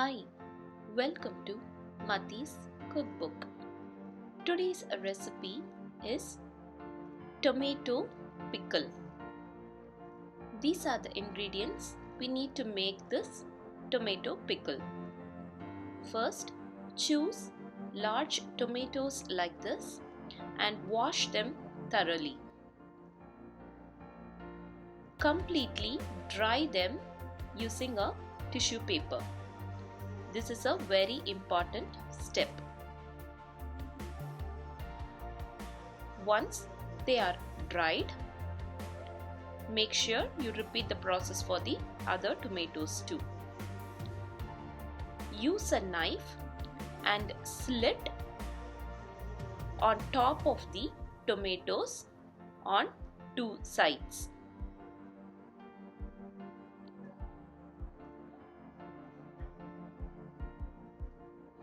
Hi, welcome to Mathi's Cookbook. Today's recipe is tomato pickle. These are the ingredients we need to make this tomato pickle. First, choose large tomatoes like this and wash them thoroughly. Completely dry them using a tissue paper. This is a very important step. Once they are dried, make sure you repeat the process for the other tomatoes too. Use a knife and slit on top of the tomatoes on two sides.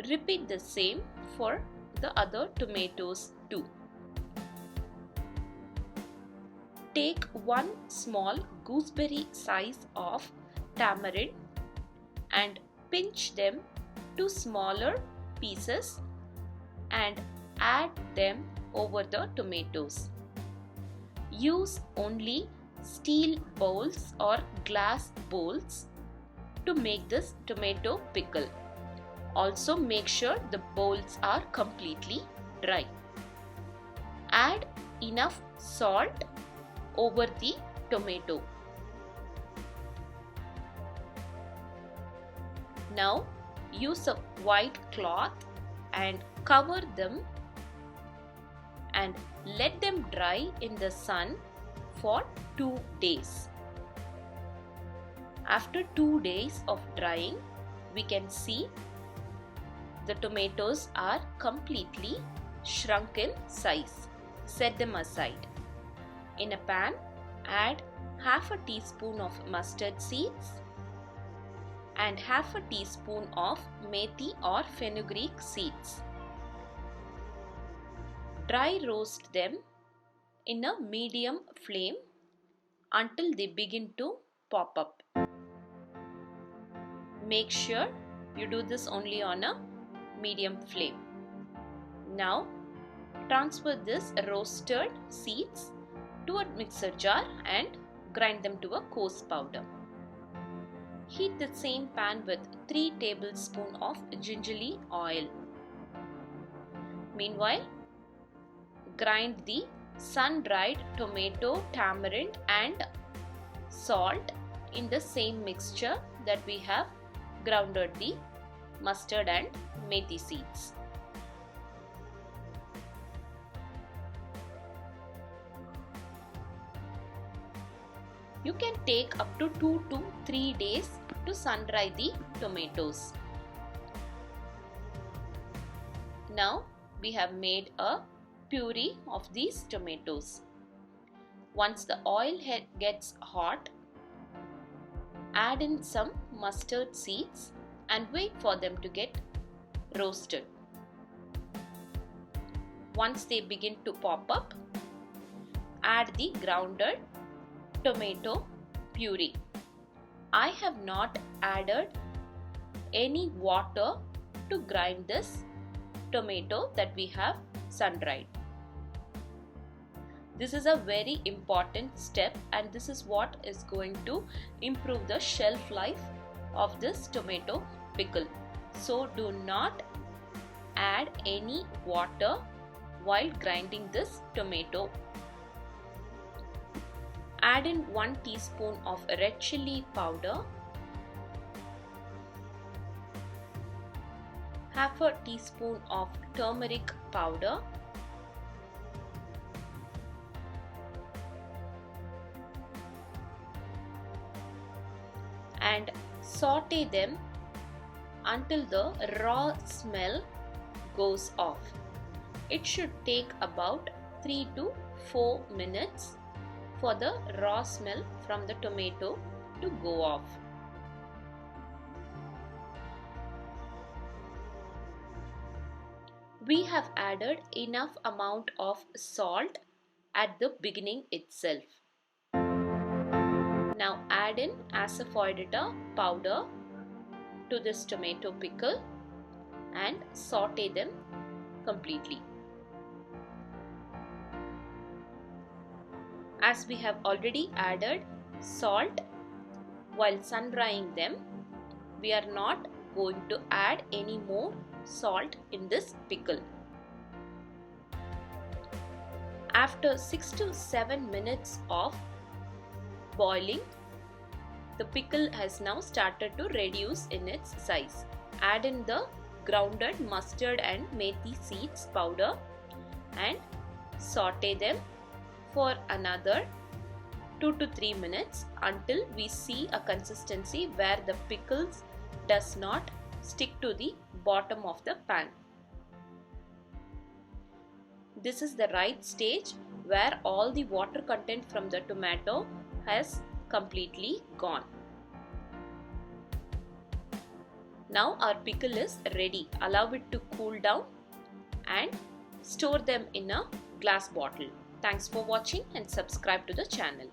Repeat the same for the other tomatoes too. Take one small gooseberry size of tamarind and pinch them to smaller pieces and add them over the tomatoes. Use only steel bowls or glass bowls to make this tomato pickle. Also make sure the bowls are completely dry. Add enough salt over the tomato. Now use a white cloth and cover them and let them dry in the sun for 2 days. After 2 days of drying, we can see the tomatoes are completely shrunk in size. Set them aside. In a pan, add half a teaspoon of mustard seeds and half a teaspoon of methi or fenugreek seeds. Dry roast them in a medium flame until they begin to pop up. Make sure you do this only on a medium flame. Now transfer this roasted seeds to a mixer jar and grind them to a coarse powder. Heat the same pan with 3 tablespoons of gingerly oil. Meanwhile, grind the sun-dried tomato, tamarind and salt in the same mixture that we have grounded the mustard and methi seeds. You can take up to 2 to 3 days to sun dry the tomatoes. Now we have made a puree of these tomatoes. Once the oil gets hot, add in some mustard seeds and wait for them to get roasted. Once they begin to pop up, add the grounded tomato puree. I have not added any water to grind this tomato that we have sun-dried. This is a very important step and this is what is going to improve the shelf life of this tomato pickle. So do not add any water while grinding this tomato. Add in 1 teaspoon of red chilli powder, half a teaspoon of turmeric powder, and saute them until the raw smell goes off. It should take about 3 to 4 minutes for the raw smell from the tomato to go off. We have added enough amount of salt at the beginning itself. Now add in asafoetida powder to this tomato pickle and saute them completely. As we have already added salt while sun drying them, we are not going to add any more salt in this pickle. After 6 to 7 minutes of boiling, the pickle has now started to reduce in its size. Add in the grounded mustard and methi seeds powder and saute them for another 2 to 3 minutes until we see a consistency where the pickles does not stick to the bottom of the pan. This is the right stage where all the water content from the tomato has completely gone. Now our pickle is ready. Allow it to cool down and store them in a glass bottle. Thanks for watching and subscribe to the channel.